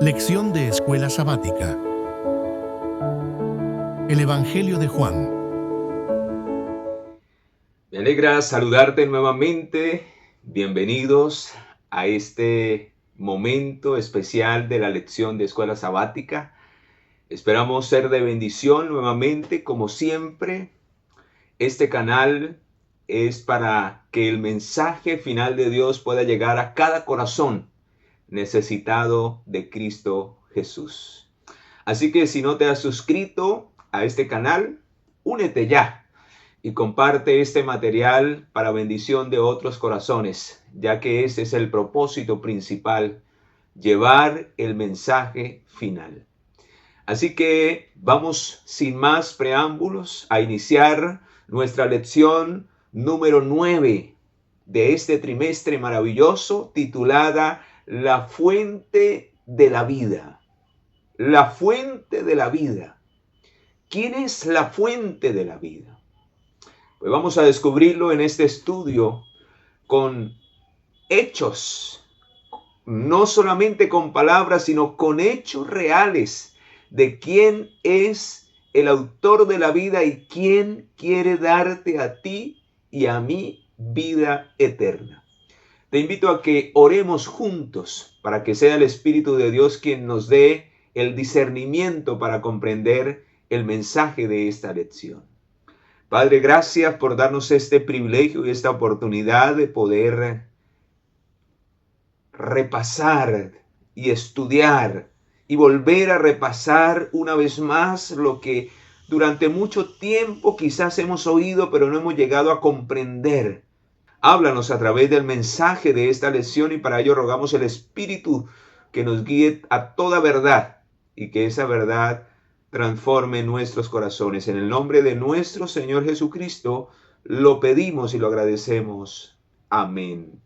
Lección de Escuela Sabática. El Evangelio de Juan. Me alegra saludarte nuevamente. Bienvenidos a este momento especial de la lección de Escuela Sabática. Esperamos ser de bendición nuevamente, como siempre. Este canal es para que el mensaje final de Dios pueda llegar a cada corazón necesitado de Cristo Jesús. Así que si no te has suscrito a este canal, únete ya y comparte este material para bendición de otros corazones, ya que ese es el propósito principal, llevar el mensaje final. Así que vamos sin más preámbulos a iniciar nuestra lección número 9 de este trimestre maravilloso, titulada La Fuente de la Vida. La Fuente de la Vida. ¿Quién es la fuente de la vida? Pues vamos a descubrirlo en este estudio con hechos, no solamente con palabras, sino con hechos reales de quién es el autor de la vida y quién quiere darte a ti y a mí vida eterna. Te invito a que oremos juntos para que sea el Espíritu de Dios quien nos dé el discernimiento para comprender el mensaje de esta lección. Padre, gracias por darnos este privilegio y esta oportunidad de poder repasar y estudiar y volver a repasar una vez más lo que durante mucho tiempo quizás hemos oído, pero no hemos llegado a comprender. Háblanos a través del mensaje de esta lección y para ello rogamos el Espíritu que nos guíe a toda verdad y que esa verdad transforme nuestros corazones. En el nombre de nuestro Señor Jesucristo lo pedimos y lo agradecemos. Amén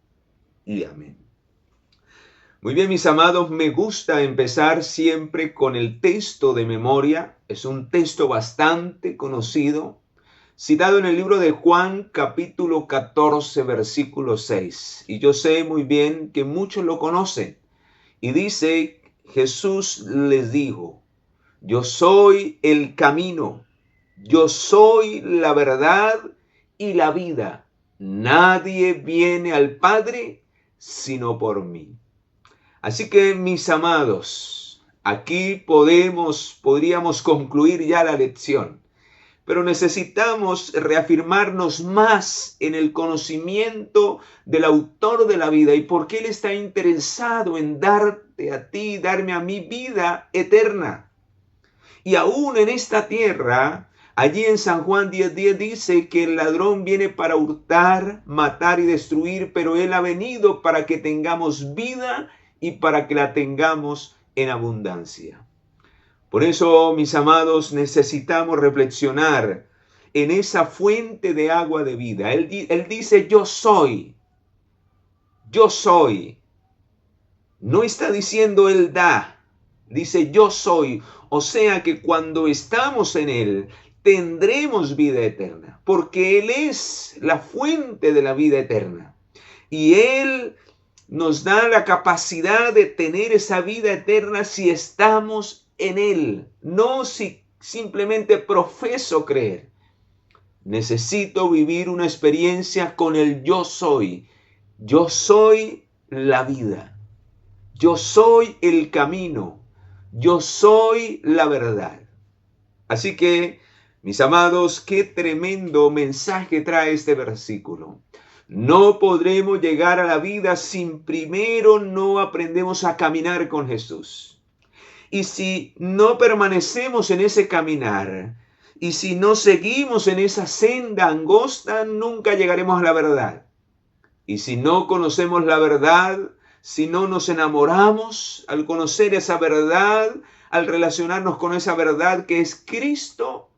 y amén. Muy bien, mis amados, me gusta empezar siempre con el texto de memoria. Es un texto bastante conocido, citado en el libro de Juan, capítulo 14, versículo 6. Y yo sé muy bien que muchos lo conocen. Y dice, Jesús les dijo, yo soy el camino, yo soy la verdad y la vida. Nadie viene al Padre sino por mí. Así que, mis amados, aquí podríamos concluir ya la lección. Pero necesitamos reafirmarnos más en el conocimiento del autor de la vida y por qué Él está interesado en darte a ti, darme a mí vida eterna. Y aún en esta tierra, allí en San Juan 10:10 dice que el ladrón viene para hurtar, matar y destruir, pero Él ha venido para que tengamos vida y para que la tengamos en abundancia. Por eso, mis amados, necesitamos reflexionar en esa fuente de agua de vida. Él dice, yo soy. Yo soy. No está diciendo Él da. Dice, yo soy. O sea que cuando estamos en Él, tendremos vida eterna. Porque Él es la fuente de la vida eterna. Y Él nos da la capacidad de tener esa vida eterna si estamos en Él, no si simplemente profeso creer. Necesito vivir una experiencia con el yo soy. Yo soy la vida. Yo soy el camino. Yo soy la verdad. Así que, mis amados, qué tremendo mensaje trae este versículo. No podremos llegar a la vida sin primero no aprendemos a caminar con Jesús. Y si no permanecemos en ese caminar, y si no seguimos en esa senda angosta, nunca llegaremos a la verdad. Y si no conocemos la verdad, si no nos enamoramos al conocer esa verdad, al relacionarnos con esa verdad que es Cristo,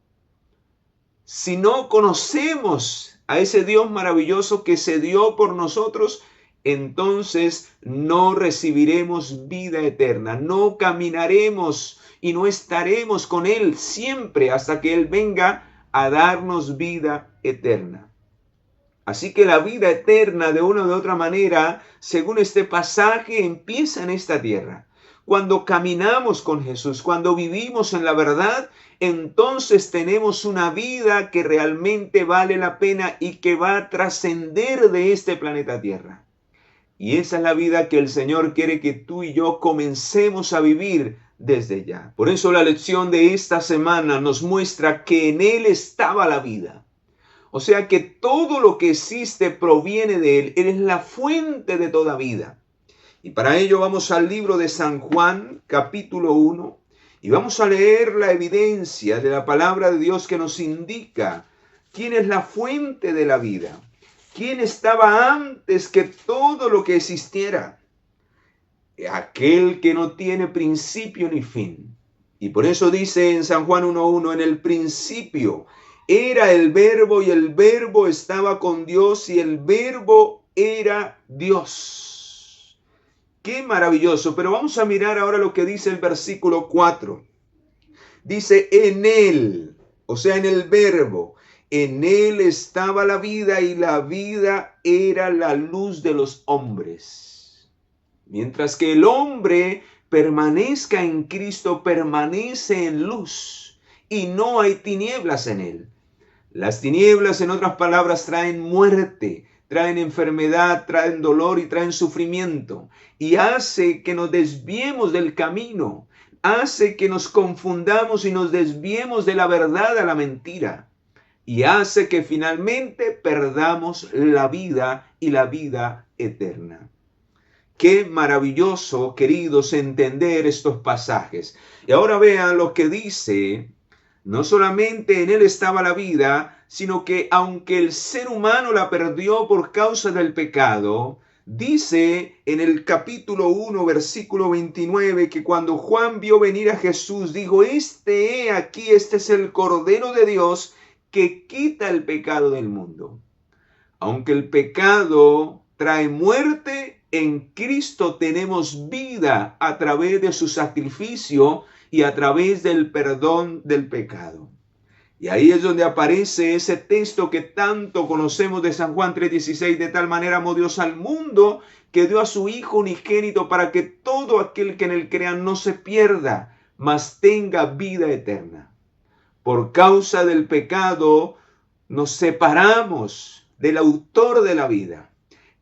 si no conocemos a ese Dios maravilloso que se dio por nosotros, entonces no recibiremos vida eterna, no caminaremos y no estaremos con Él siempre hasta que Él venga a darnos vida eterna. Así que la vida eterna, de una u otra manera, según este pasaje, empieza en esta tierra. cuando caminamos con Jesús, cuando vivimos en la verdad, entonces tenemos una vida que realmente vale la pena y que va a trascender de este planeta Tierra. Y esa es la vida que el Señor quiere que tú y yo comencemos a vivir desde ya. Por eso la lección de esta semana nos muestra que en Él estaba la vida. O sea que todo lo que existe proviene de Él. Él es la fuente de toda vida. Y para ello vamos al libro de San Juan, capítulo 1, y vamos a leer la evidencia de la palabra de Dios que nos indica quién es la fuente de la vida. ¿Quién estaba antes que todo lo que existiera? Aquel que no tiene principio ni fin. Y por eso dice en San Juan 1:1, en el principio era el Verbo y el Verbo estaba con Dios y el Verbo era Dios. Qué maravilloso. Pero vamos a mirar ahora lo que dice el versículo 4. Dice en Él, o sea en el Verbo. En Él estaba la vida y la vida era la luz de los hombres. Mientras que el hombre permanezca en Cristo, permanece en luz y no hay tinieblas en Él. Las tinieblas, en otras palabras, traen muerte, traen enfermedad, traen dolor y traen sufrimiento. Y hace que nos desviemos del camino, hace que nos confundamos y nos desviemos de la verdad a la mentira. Y hace que finalmente perdamos la vida y la vida eterna. Qué maravilloso, queridos, entender estos pasajes. Y ahora vean lo que dice. No solamente en Él estaba la vida, sino que aunque el ser humano la perdió por causa del pecado, dice en el capítulo 1, versículo 29, que cuando Juan vio venir a Jesús, dijo, este es el Cordero de Dios que quita el pecado del mundo. Aunque el pecado trae muerte, en Cristo tenemos vida a través de su sacrificio y a través del perdón del pecado. Y ahí es donde aparece ese texto que tanto conocemos de San Juan 3:16, de tal manera amó Dios al mundo que dio a su Hijo unigénito para que todo aquel que en Él crea no se pierda, mas tenga vida eterna. Por causa del pecado nos separamos del autor de la vida.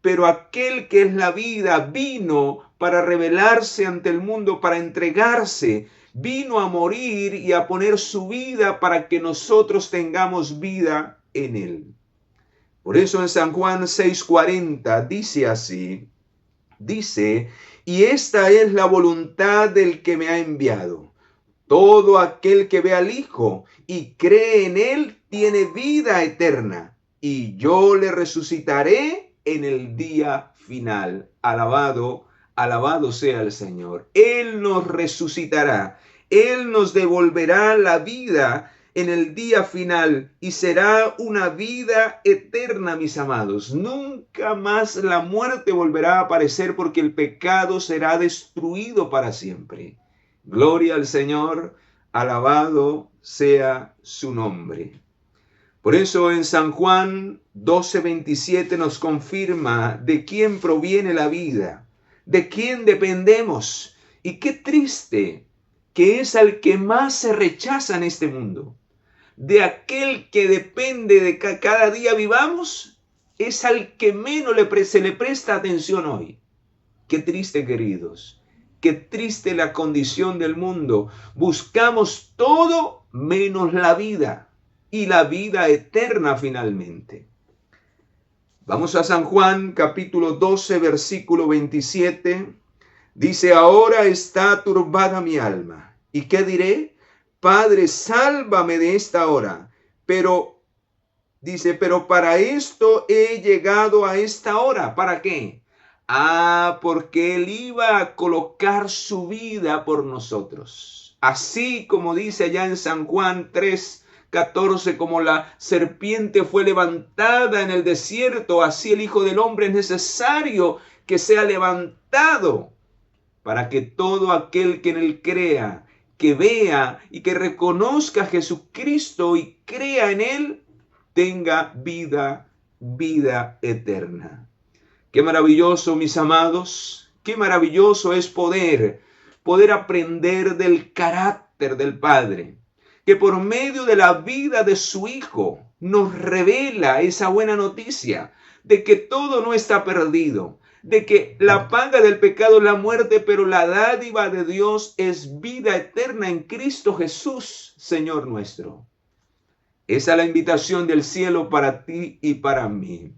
Pero aquel que es la vida vino para revelarse ante el mundo, para entregarse, vino a morir y a poner su vida para que nosotros tengamos vida en Él. Por eso en San Juan 6:40 dice así, y esta es la voluntad del que me ha enviado. Todo aquel que ve al Hijo y cree en Él tiene vida eterna, y yo le resucitaré en el día final. Alabado sea el Señor. Él nos resucitará, Él nos devolverá la vida en el día final y será una vida eterna, mis amados. Nunca más la muerte volverá a aparecer porque el pecado será destruido para siempre. Gloria al Señor, alabado sea su nombre. Por eso en San Juan 12:27 nos confirma de quién proviene la vida, de quién dependemos. Y qué triste que es al que más se rechaza en este mundo. De aquel que depende de que cada día vivamos, es al que menos se le presta atención hoy. Qué triste, queridos. Qué triste la condición del mundo. Buscamos todo menos la vida y la vida eterna finalmente. Vamos a San Juan capítulo 12 versículo 27. Dice, ahora está turbada mi alma. ¿Y qué diré? Padre, sálvame de esta hora. Pero para esto he llegado a esta hora. ¿Para qué? Porque Él iba a colocar su vida por nosotros. Así como dice allá en San Juan 3:14, como la serpiente fue levantada en el desierto, así el Hijo del Hombre es necesario que sea levantado para que todo aquel que en Él crea, que vea y que reconozca a Jesucristo y crea en Él, tenga vida eterna. Qué maravilloso, mis amados, qué maravilloso es poder poder aprender del carácter del Padre, que por medio de la vida de su Hijo nos revela esa buena noticia de que todo no está perdido, de que la paga del pecado es la muerte, pero la dádiva de Dios es vida eterna en Cristo Jesús, Señor nuestro. Esa es la invitación del cielo para ti y para mí.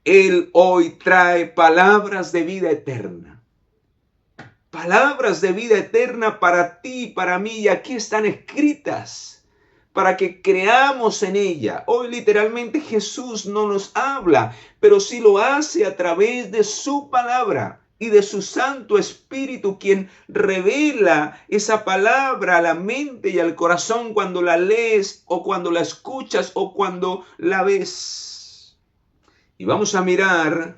Él hoy trae palabras de vida eterna. Palabras de vida eterna para ti y para mí. Y aquí están escritas para que creamos en ella. Hoy literalmente Jesús no nos habla, pero sí lo hace a través de su palabra y de su Santo Espíritu, quien revela esa palabra a la mente y al corazón cuando la lees o cuando la escuchas o cuando la ves. Y vamos a mirar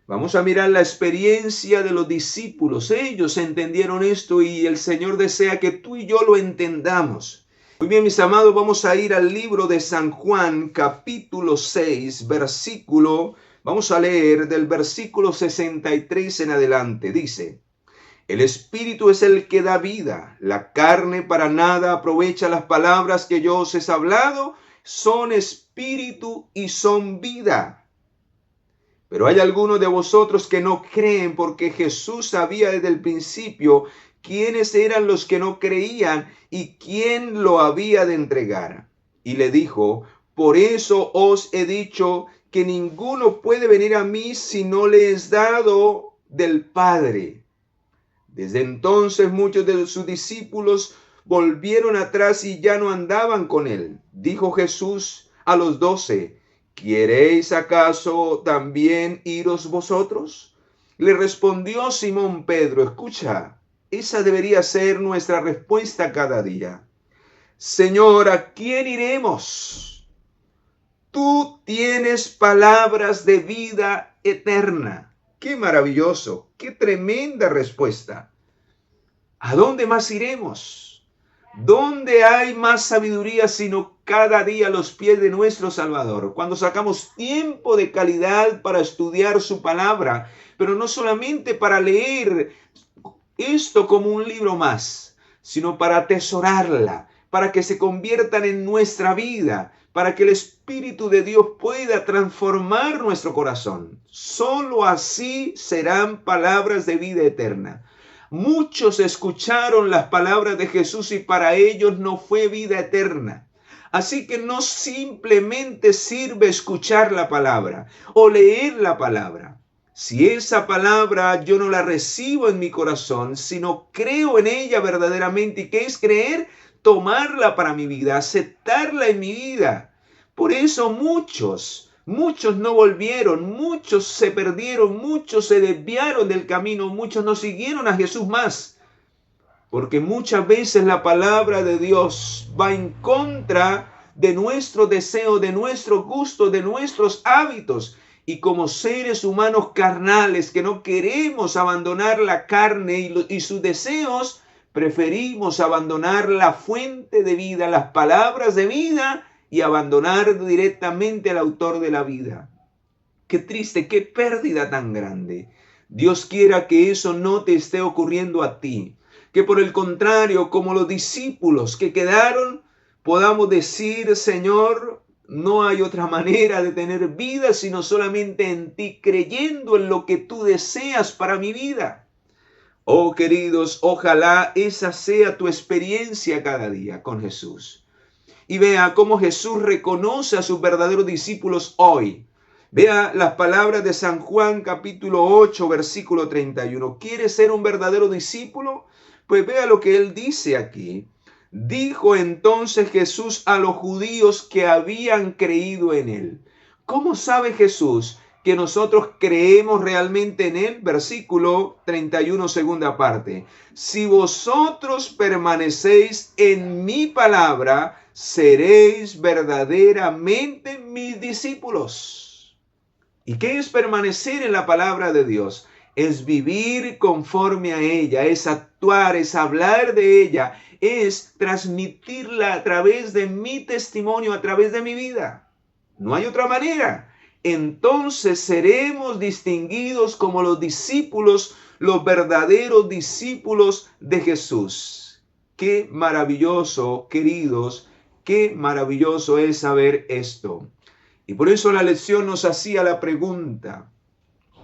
la experiencia de los discípulos. Ellos entendieron esto y el Señor desea que tú y yo lo entendamos. Muy bien, mis amados, vamos a ir al libro de San Juan, capítulo 6, vamos a leer del versículo 63 en adelante. Dice: el Espíritu es el que da vida, la carne para nada aprovecha. Las palabras que yo os he hablado son espíritu y son vida. Pero hay algunos de vosotros que no creen, porque Jesús sabía desde el principio quiénes eran los que no creían y quién lo había de entregar. Y le dijo: por eso os he dicho que ninguno puede venir a mí si no le es dado del Padre. Desde entonces muchos de sus discípulos volvieron atrás y ya no andaban con él. Dijo Jesús a los 12: ¿queréis acaso también iros vosotros? Le respondió Simón Pedro. Escucha, esa debería ser nuestra respuesta cada día. Señor, ¿a quién iremos? Tú tienes palabras de vida eterna. ¡Qué maravilloso! ¡Qué tremenda respuesta! ¿A dónde más iremos? ¿Dónde hay más sabiduría sino cada día a los pies de nuestro Salvador? Cuando sacamos tiempo de calidad para estudiar su palabra, pero no solamente para leer esto como un libro más, sino para atesorarla, para que se conviertan en nuestra vida, para que el Espíritu de Dios pueda transformar nuestro corazón. Solo así serán palabras de vida eterna. Muchos escucharon las palabras de Jesús y para ellos no fue vida eterna. Así que no simplemente sirve escuchar la palabra o leer la palabra. Si esa palabra yo no la recibo en mi corazón, sino creo en ella verdaderamente, ¿y qué es creer? Tomarla para mi vida, aceptarla en mi vida. Por eso muchos no volvieron, muchos se perdieron, muchos se desviaron del camino, muchos no siguieron a Jesús más. Porque muchas veces la palabra de Dios va en contra de nuestro deseo, de nuestro gusto, de nuestros hábitos. Y como seres humanos carnales que no queremos abandonar la carne y sus deseos, preferimos abandonar la fuente de vida, las palabras de vida, y abandonar directamente al autor de la vida. Qué triste, qué pérdida tan grande. Dios quiera que eso no te esté ocurriendo a ti. Que por el contrario, como los discípulos que quedaron, podamos decir: Señor, no hay otra manera de tener vida sino solamente en ti, creyendo en lo que tú deseas para mi vida. Oh queridos, ojalá esa sea tu experiencia cada día con Jesús. Y vea cómo Jesús reconoce a sus verdaderos discípulos hoy. Vea las palabras de San Juan capítulo 8, versículo 31. ¿Quieres ser un verdadero discípulo? Pues vea lo que él dice aquí. Dijo entonces Jesús a los judíos que habían creído en él. ¿Cómo sabe Jesús que nosotros creemos realmente en él? Versículo 31, segunda parte. Si vosotros permanecéis en mi palabra, seréis verdaderamente mis discípulos. ¿Y qué es permanecer en la palabra de Dios? Es vivir conforme a ella, es actuar, es hablar de ella, es transmitirla a través de mi testimonio, a través de mi vida. No hay otra manera. entonces seremos distinguidos como los discípulos, los verdaderos discípulos de Jesús. Qué maravilloso, queridos, qué maravilloso es saber esto. Y por eso la lección nos hacía la pregunta: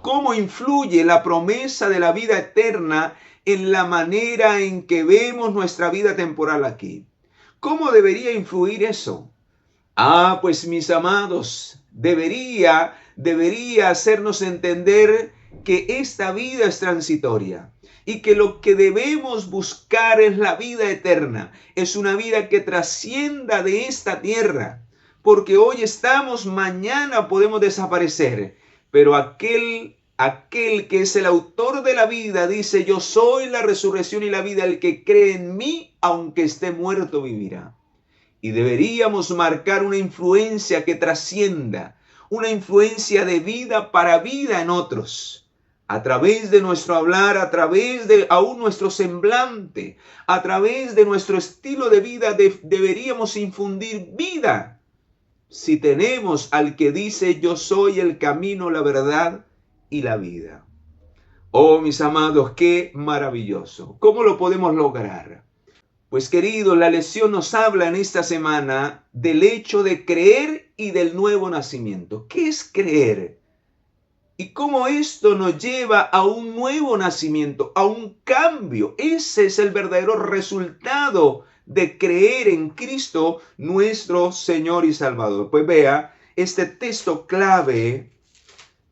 ¿cómo influye la promesa de la vida eterna en la manera en que vemos nuestra vida temporal aquí? ¿Cómo debería influir eso? Pues mis amados, debería hacernos entender que esta vida es transitoria y que lo que debemos buscar es la vida eterna. Es una vida que trascienda de esta tierra, porque hoy estamos, mañana podemos desaparecer, pero aquel que es el autor de la vida dice: yo soy la resurrección y la vida, el que cree en mí, aunque esté muerto, vivirá. Y deberíamos marcar una influencia que trascienda, una influencia de vida para vida en otros, a través de nuestro hablar, a través de aún nuestro semblante, a través de nuestro estilo de vida. Deberíamos infundir vida. Si tenemos al que dice: yo soy el camino, la verdad y la vida. Oh, mis amados, qué maravilloso. ¿Cómo lo podemos lograr? Pues queridos, la lección nos habla en esta semana del hecho de creer y del nuevo nacimiento. ¿Qué es creer? Y cómo esto nos lleva a un nuevo nacimiento, a un cambio. Ese es el verdadero resultado de creer en Cristo, nuestro Señor y Salvador. Pues vea este texto clave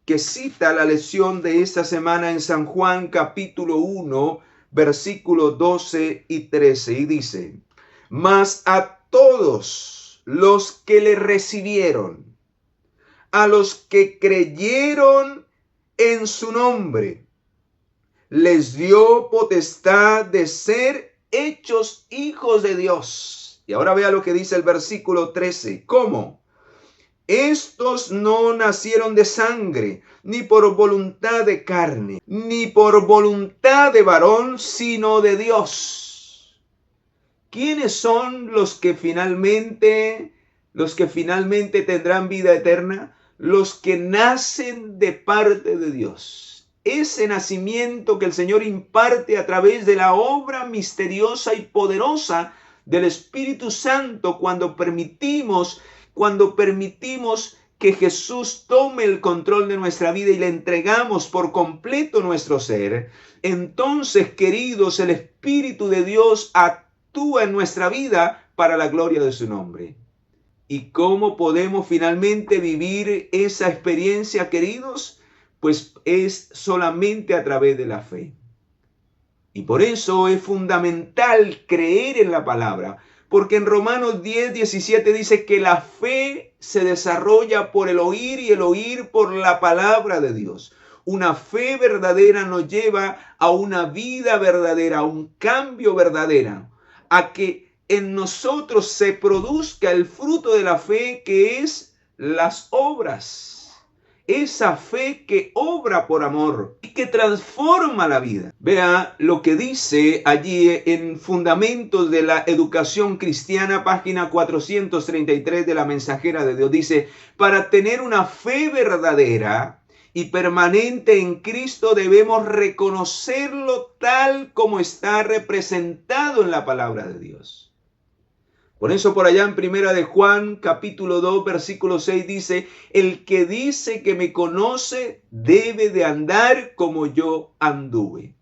que cita la lección de esta semana en San Juan capítulo 1, versículos 12 y 13. Y dice: mas a todos los que le recibieron, a los que creyeron en su nombre, les dio potestad de ser hechos hijos de Dios. Y ahora vea lo que dice el versículo 13. ¿Cómo? Estos no nacieron de sangre, ni por voluntad de carne, ni por voluntad de varón, sino de Dios. ¿Quiénes son los que finalmente tendrán vida eterna? Los que nacen de parte de Dios. Ese nacimiento que el Señor imparte a través de la obra misteriosa y poderosa del Espíritu Santo cuando permitimos que Jesús tome el control de nuestra vida y le entregamos por completo nuestro ser. Entonces, queridos, el Espíritu de Dios actúa en nuestra vida para la gloria de su nombre. ¿Y cómo podemos finalmente vivir esa experiencia, queridos? Pues es solamente a través de la fe. Y por eso es fundamental creer en la palabra. Porque en Romanos 10:17 dice que la fe se desarrolla por el oír y el oír por la palabra de Dios. Una fe verdadera nos lleva a una vida verdadera, a un cambio verdadero, a que en nosotros se produzca el fruto de la fe, que es las obras. Esa fe que obra por amor y que transforma la vida. Vea lo que dice allí en Fundamentos de la Educación Cristiana, página 433 de la Mensajera de Dios. Dice: para tener una fe verdadera y permanente en Cristo debemos reconocerlo tal como está representado en la palabra de Dios. Por eso por allá en Primera de Juan, capítulo 2, versículo 6 dice: el que dice que me conoce debe de andar como yo anduve.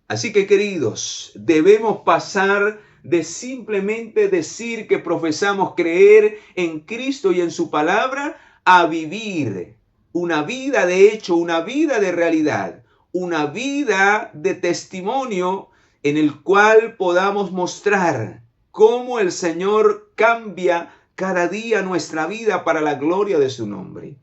Así que, queridos, debemos pasar de simplemente decir que profesamos creer en Cristo y en su palabra a vivir una vida de hecho, una vida de realidad, una vida de testimonio en el cual podamos mostrar cómo el Señor cambia cada día nuestra vida para la gloria de su nombre.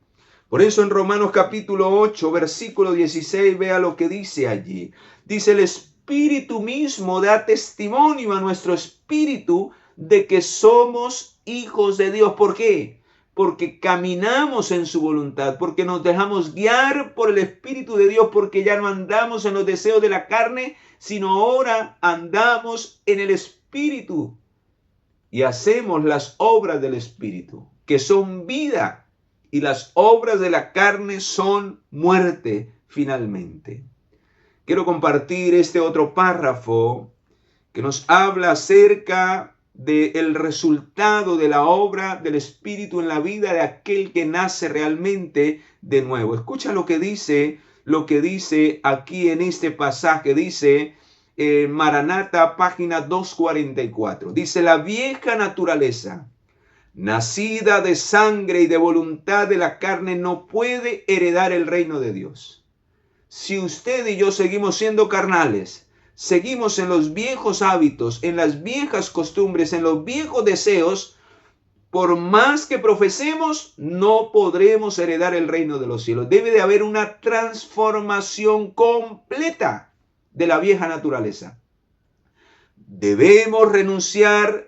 Por eso en Romanos capítulo 8, versículo 16, vea lo que dice allí. Dice: el Espíritu mismo da testimonio a nuestro espíritu de que somos hijos de Dios. ¿Por qué? Porque caminamos en su voluntad, porque nos dejamos guiar por el Espíritu de Dios, porque ya no andamos en los deseos de la carne, sino ahora andamos en el Espíritu y hacemos las obras del Espíritu, que son vida y las obras de la carne son muerte finalmente. Quiero compartir este otro párrafo que nos habla acerca del resultado de la obra del Espíritu en la vida de aquel que nace realmente de nuevo. Escucha lo que dice aquí en este pasaje. Dice Maranata, página 244. Dice: la vieja naturaleza, nacida de sangre y de voluntad de la carne, no puede heredar el reino de Dios. Si usted y yo seguimos siendo carnales, seguimos en los viejos hábitos, en las viejas costumbres, en los viejos deseos, por más que profesemos, no podremos heredar el reino de los cielos. Debe de haber una transformación completa de la vieja naturaleza. Debemos renunciar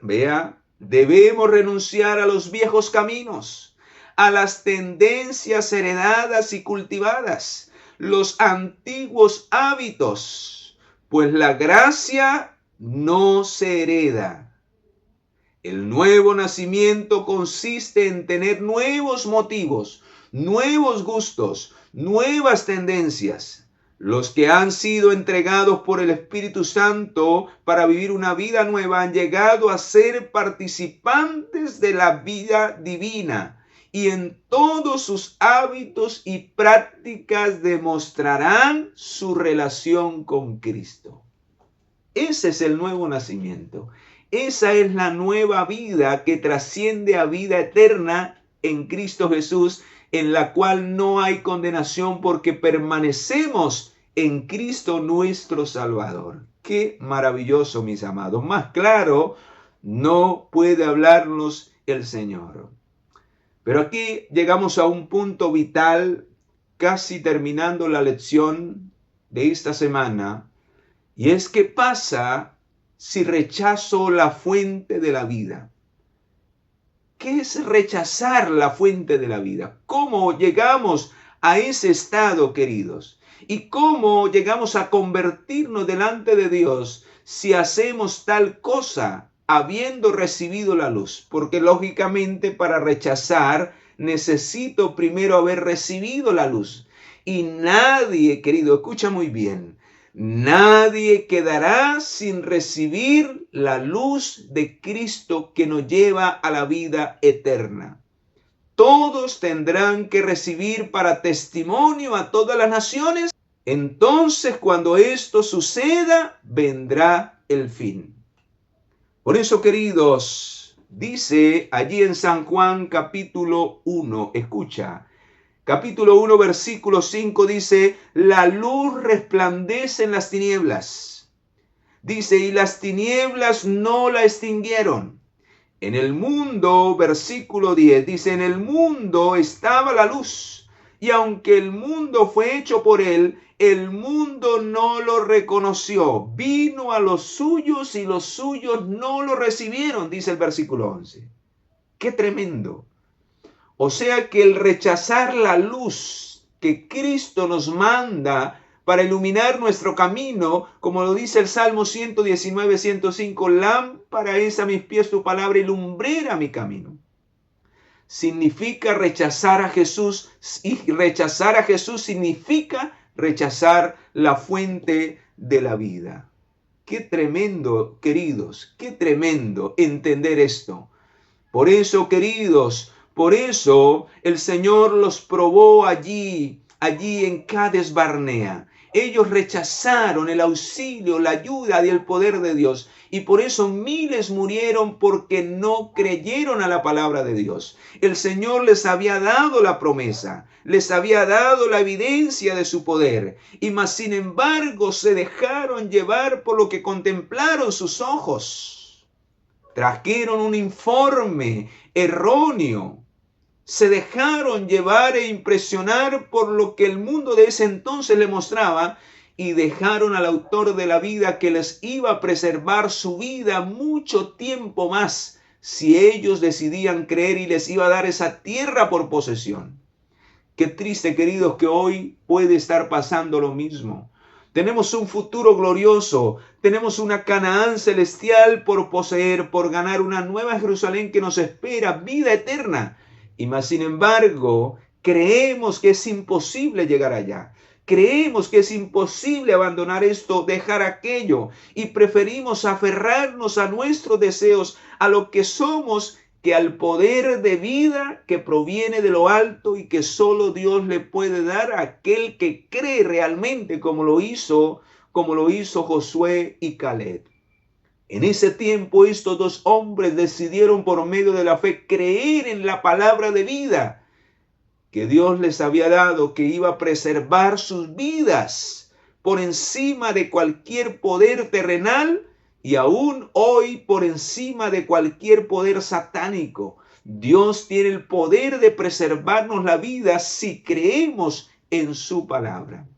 a los viejos caminos, a las tendencias heredadas y cultivadas, los antiguos hábitos, pues la gracia no se hereda. El nuevo nacimiento consiste en tener nuevos motivos, nuevos gustos, nuevas tendencias. Los que han sido entregados por el Espíritu Santo para vivir una vida nueva han llegado a ser participantes de la vida divina, y en todos sus hábitos y prácticas demostrarán su relación con Cristo. Ese es el nuevo nacimiento. Esa es la nueva vida que trasciende a vida eterna en Cristo Jesús, en la cual no hay condenación porque permanecemos en Cristo nuestro Salvador. Qué maravilloso, mis amados. Más claro no puede hablarnos el Señor. Pero aquí llegamos a un punto vital, casi terminando la lección de esta semana, y es: ¿qué pasa si rechazo la fuente de la vida? ¿Qué es rechazar la fuente de la vida? ¿Cómo llegamos a ese estado, queridos? ¿Y cómo llegamos a convertirnos delante de Dios si hacemos tal cosa habiendo recibido la luz? Porque lógicamente para rechazar necesito primero haber recibido la luz. Y nadie, querido, escucha muy bien, nadie quedará sin recibir la luz de Cristo que nos lleva a la vida eterna. Todos tendrán que recibir para testimonio a todas las naciones. Entonces, cuando esto suceda, vendrá el fin. Por eso, queridos, dice allí en San Juan capítulo 1, escucha, capítulo 1, versículo 5 dice: la luz resplandece en las tinieblas. Dice: y las tinieblas no la extinguieron. En el mundo, versículo 10, dice: en el mundo estaba la luz, y aunque el mundo fue hecho por él, el mundo no lo reconoció. Vino a los suyos y los suyos no lo recibieron, dice el versículo 11. ¡Qué tremendo! O sea que el rechazar la luz que Cristo nos manda para iluminar nuestro camino, como lo dice el Salmo 119, 105, lámpara es a mis pies tu palabra y lumbrera mi camino. Significa rechazar a Jesús, y rechazar a Jesús significa rechazar la fuente de la vida. Qué tremendo, queridos, qué tremendo entender esto. Por eso, queridos, por eso el Señor los probó allí en Cades Barnea. Ellos rechazaron el auxilio, la ayuda y el poder de Dios. Y por eso miles murieron porque no creyeron a la palabra de Dios. El Señor les había dado la promesa, les había dado la evidencia de su poder. Y más sin embargo se dejaron llevar por lo que contemplaron sus ojos. Trajeron un informe erróneo. Se dejaron llevar e impresionar por lo que el mundo de ese entonces le mostraba y dejaron al autor de la vida que les iba a preservar su vida mucho tiempo más si ellos decidían creer y les iba a dar esa tierra por posesión. Qué triste, queridos, que hoy puede estar pasando lo mismo. Tenemos un futuro glorioso, tenemos una Canaán celestial por poseer, por ganar una nueva Jerusalén que nos espera, vida eterna. Y más sin embargo, creemos que es imposible llegar allá. Creemos que es imposible abandonar esto, dejar aquello, y preferimos aferrarnos a nuestros deseos, a lo que somos, que al poder de vida que proviene de lo alto y que solo Dios le puede dar a aquel que cree realmente, como lo hizo Josué y Caleb. En ese tiempo estos dos hombres decidieron por medio de la fe creer en la palabra de vida que Dios les había dado, que iba a preservar sus vidas por encima de cualquier poder terrenal y aún hoy por encima de cualquier poder satánico. Dios tiene el poder de preservarnos la vida si creemos en su palabra.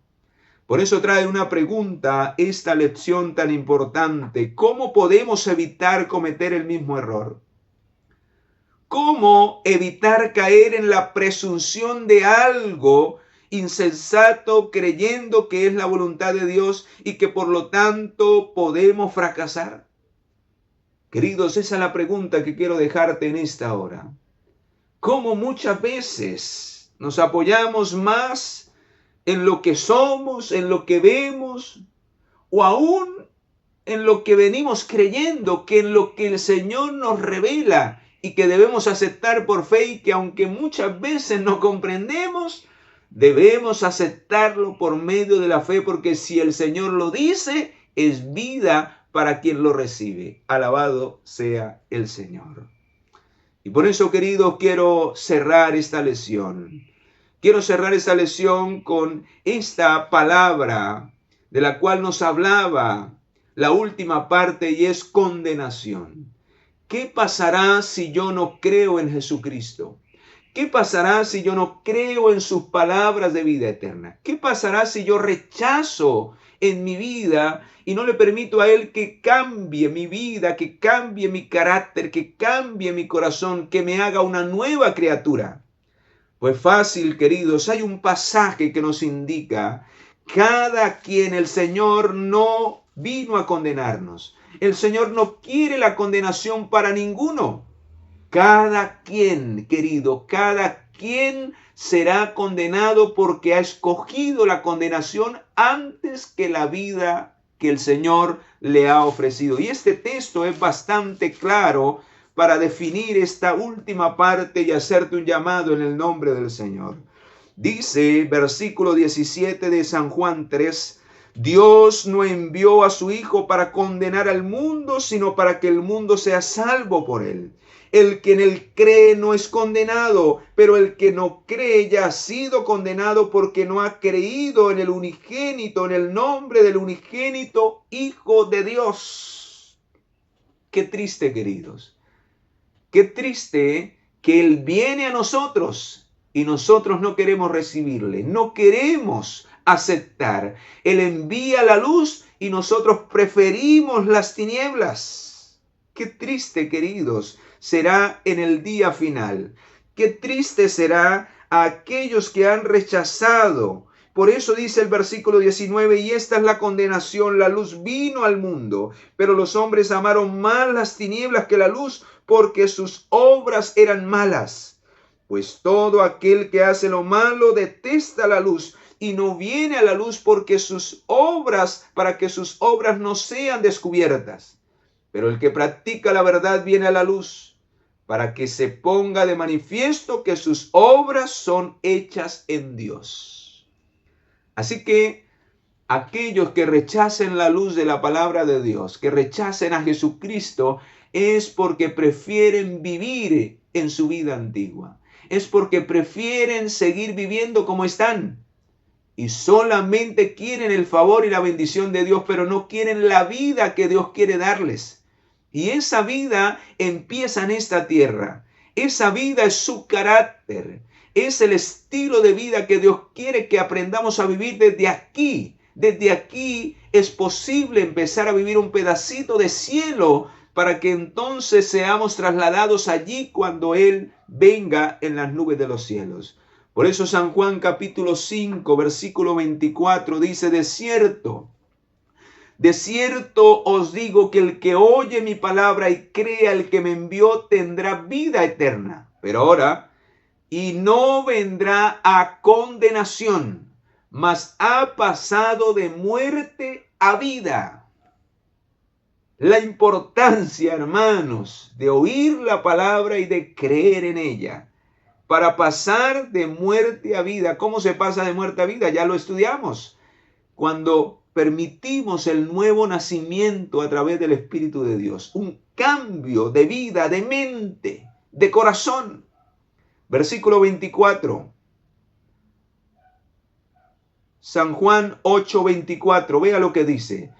Por eso trae una pregunta esta lección tan importante: ¿cómo podemos evitar cometer el mismo error? ¿Cómo evitar caer en la presunción de algo insensato, creyendo que es la voluntad de Dios y que por lo tanto podemos fracasar? Queridos, esa es la pregunta que quiero dejarte en esta hora. ¿Cómo muchas veces nos apoyamos más en lo que somos, en lo que vemos, o aún en lo que venimos creyendo, que en lo que el Señor nos revela y que debemos aceptar por fe, y que aunque muchas veces no comprendemos, debemos aceptarlo por medio de la fe, porque si el Señor lo dice, es vida para quien lo recibe? Alabado sea el Señor. Y por eso, queridos, quiero cerrar esta lección. Quiero cerrar esta lección con esta palabra de la cual nos hablaba la última parte, y es condenación. ¿Qué pasará si yo no creo en Jesucristo? ¿Qué pasará si yo no creo en sus palabras de vida eterna? ¿Qué pasará si yo rechazo en mi vida y no le permito a Él que cambie mi vida, que cambie mi carácter, que cambie mi corazón, que me haga una nueva criatura? Pues fácil, queridos, hay un pasaje que nos indica: cada quien, el Señor no vino a condenarnos. El Señor no quiere la condenación para ninguno. Cada quien, querido, cada quien será condenado porque ha escogido la condenación antes que la vida que el Señor le ha ofrecido. Y este texto es bastante claro para definir esta última parte y hacerte un llamado en el nombre del Señor. Dice, versículo 17 de San Juan 3, Dios no envió a su Hijo para condenar al mundo, sino para que el mundo sea salvo por él. El que en él cree no es condenado, pero el que no cree ya ha sido condenado porque no ha creído en el unigénito, en el nombre del unigénito Hijo de Dios. Qué triste, queridos. Qué triste que Él viene a nosotros y nosotros no queremos recibirle, no queremos aceptar. Él envía la luz y nosotros preferimos las tinieblas. Qué triste, queridos, será en el día final. Qué triste será a aquellos que han rechazado. Por eso dice el versículo 19, y esta es la condenación: la luz vino al mundo, pero los hombres amaron más las tinieblas que la luz, porque sus obras eran malas. Pues todo aquel que hace lo malo detesta la luz y no viene a la luz para que sus obras no sean descubiertas. Pero el que practica la verdad viene a la luz, para que se ponga de manifiesto que sus obras son hechas en Dios. Así que aquellos que rechacen la luz de la palabra de Dios, que rechacen a Jesucristo, es porque prefieren vivir en su vida antigua. Es porque prefieren seguir viviendo como están. Y solamente quieren el favor y la bendición de Dios, pero no quieren la vida que Dios quiere darles. Y esa vida empieza en esta tierra. Esa vida es su carácter. Es el estilo de vida que Dios quiere que aprendamos a vivir desde aquí. Desde aquí es posible empezar a vivir un pedacito de cielo para que entonces seamos trasladados allí cuando Él venga en las nubes de los cielos. Por eso San Juan capítulo 5, versículo 24 dice: de cierto os digo que el que oye mi palabra y crea al que me envió tendrá vida eterna. Pero ahora y no vendrá a condenación, mas ha pasado de muerte a vida. La importancia, hermanos, de oír la palabra y de creer en ella para pasar de muerte a vida. ¿Cómo se pasa de muerte a vida? Ya lo estudiamos. Cuando permitimos el nuevo nacimiento a través del Espíritu de Dios, un cambio de vida, de mente, de corazón. Versículo 24. San Juan 8:24. Vea lo que dice.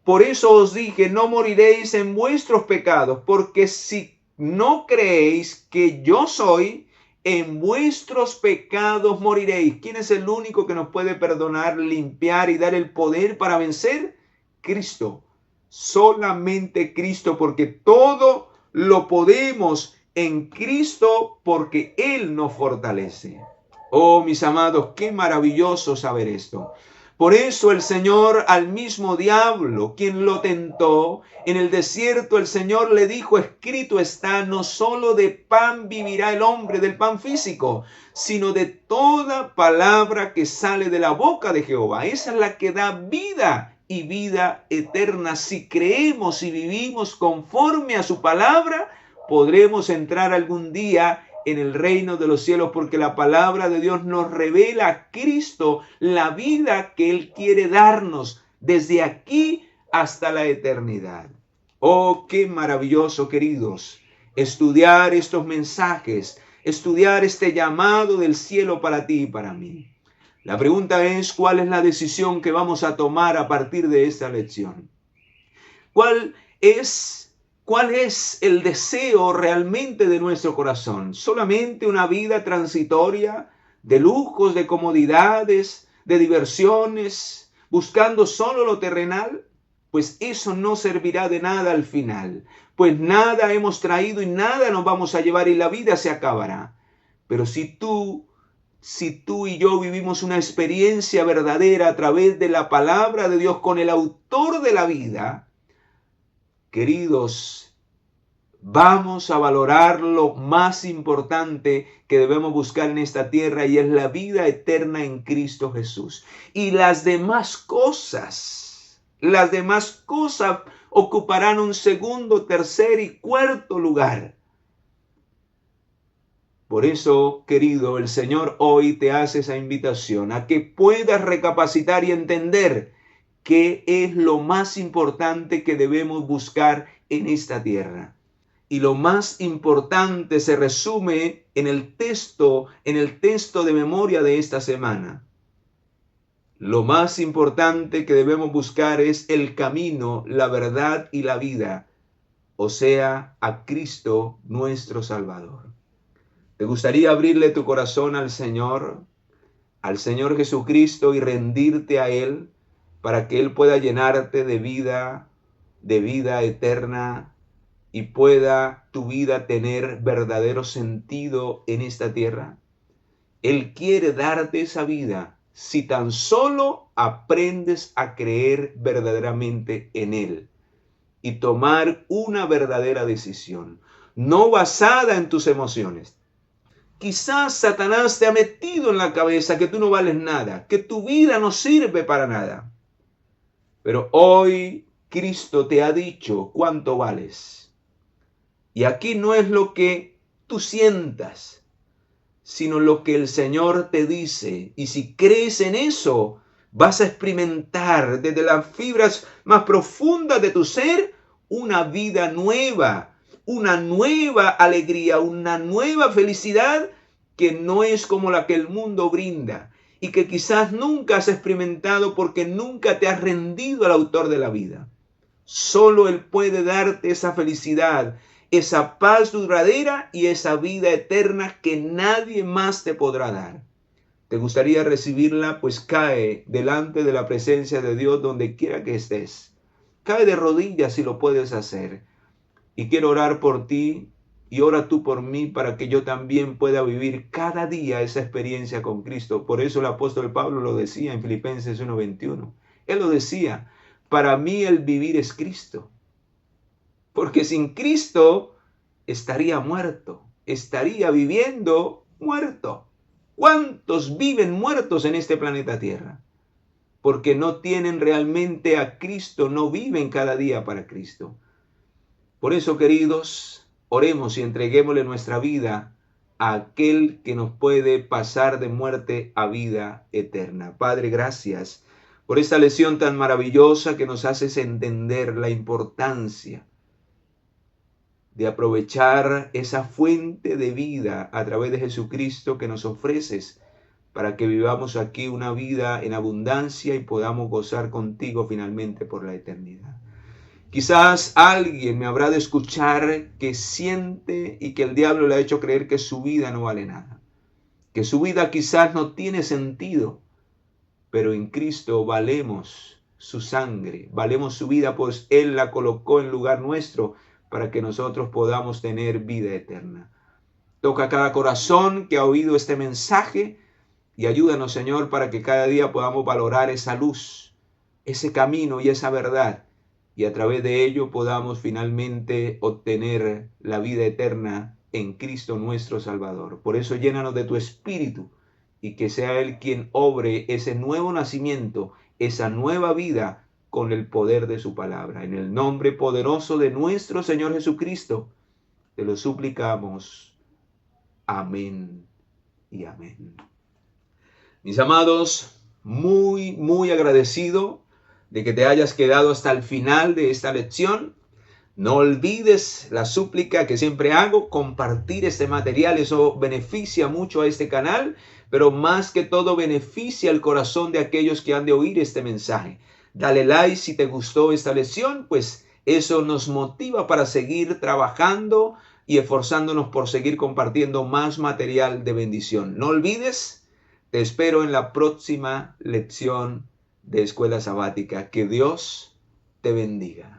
Por eso os dije, no moriréis en vuestros pecados, porque si no creéis que yo soy, en vuestros pecados moriréis. ¿Quién es el único que nos puede perdonar, limpiar y dar el poder para vencer? Cristo. Solamente Cristo, porque todo lo podemos en Cristo, porque Él nos fortalece. Oh, mis amados, qué maravilloso saber esto. Por eso el Señor al mismo diablo, quien lo tentó en el desierto, el Señor le dijo, escrito está, no solo de pan vivirá el hombre, del pan físico, sino de toda palabra que sale de la boca de Jehová. Esa es la que da vida y vida eterna. Si creemos y vivimos conforme a su palabra, podremos entrar algún día en el reino de los cielos, porque la palabra de Dios nos revela a Cristo, la vida que Él quiere darnos desde aquí hasta la eternidad. Oh, qué maravilloso, queridos, estudiar estos mensajes, estudiar este llamado del cielo para ti y para mí. La pregunta es, ¿cuál es la decisión que vamos a tomar a partir de esta lección? ¿Cuál es el deseo realmente de nuestro corazón? ¿Solamente una vida transitoria de lujos, de comodidades, de diversiones, buscando solo lo terrenal? Pues eso no servirá de nada al final, pues nada hemos traído y nada nos vamos a llevar y la vida se acabará. Pero si tú y yo vivimos una experiencia verdadera a través de la palabra de Dios con el autor de la vida, queridos, vamos a valorar lo más importante que debemos buscar en esta tierra, y es la vida eterna en Cristo Jesús. Y las demás cosas ocuparán un segundo, tercer y cuarto lugar. Por eso, querido, el Señor hoy te hace esa invitación a que puedas recapacitar y entender qué es lo más importante que debemos buscar en esta tierra. Y lo más importante se resume en el texto de memoria de esta semana. Lo más importante que debemos buscar es el camino, la verdad y la vida, o sea, a Cristo nuestro Salvador. ¿Te gustaría abrirle tu corazón al Señor Jesucristo, y rendirte a Él para que Él pueda llenarte de vida eterna, y pueda tu vida tener verdadero sentido en esta tierra? Él quiere darte esa vida si tan solo aprendes a creer verdaderamente en Él y tomar una verdadera decisión, no basada en tus emociones. Quizás Satanás te ha metido en la cabeza que tú no vales nada, que tu vida no sirve para nada. Pero hoy Cristo te ha dicho cuánto vales. Y aquí no es lo que tú sientas, sino lo que el Señor te dice. Y si crees en eso, vas a experimentar desde las fibras más profundas de tu ser una vida nueva, una nueva alegría, una nueva felicidad que no es como la que el mundo brinda y que quizás nunca has experimentado porque nunca te has rendido al autor de la vida. Solo Él puede darte esa felicidad, esa paz duradera y esa vida eterna que nadie más te podrá dar. ¿Te gustaría recibirla? Pues cae delante de la presencia de Dios donde quiera que estés. Cae de rodillas si lo puedes hacer. Y quiero orar por ti y ora tú por mí para que yo también pueda vivir cada día esa experiencia con Cristo. Por eso el apóstol Pablo lo decía en Filipenses 1:21. Él lo decía, para mí el vivir es Cristo. Porque sin Cristo estaría muerto, estaría viviendo muerto. ¿Cuántos viven muertos en este planeta Tierra? Porque no tienen realmente a Cristo, no viven cada día para Cristo. Por eso, queridos, oremos y entreguémosle nuestra vida a aquel que nos puede pasar de muerte a vida eterna. Padre, gracias por esta lección tan maravillosa que nos haces entender la importancia de aprovechar esa fuente de vida a través de Jesucristo que nos ofreces para que vivamos aquí una vida en abundancia y podamos gozar contigo finalmente por la eternidad. Quizás alguien me habrá de escuchar que siente y que el diablo le ha hecho creer que su vida no vale nada, que su vida quizás no tiene sentido, pero en Cristo valemos su sangre, valemos su vida, pues Él la colocó en lugar nuestro para que nosotros podamos tener vida eterna. Toca cada corazón que ha oído este mensaje y ayúdanos, Señor, para que cada día podamos valorar esa luz, ese camino y esa verdad, y a través de ello podamos finalmente obtener la vida eterna en Cristo nuestro Salvador. Por eso llénanos de tu Espíritu y que sea Él quien obre ese nuevo nacimiento, esa nueva vida con el poder de su palabra. En el nombre poderoso de nuestro Señor Jesucristo, te lo suplicamos. Amén y amén. Mis amados, muy agradecido de que te hayas quedado hasta el final de esta lección. No olvides la súplica que siempre hago, compartir este material, eso beneficia mucho a este canal, pero más que todo beneficia el corazón de aquellos que han de oír este mensaje. Dale like si te gustó esta lección, pues eso nos motiva para seguir trabajando y esforzándonos por seguir compartiendo más material de bendición. No olvides, te espero en la próxima lección de Escuela Sabática. Que Dios te bendiga.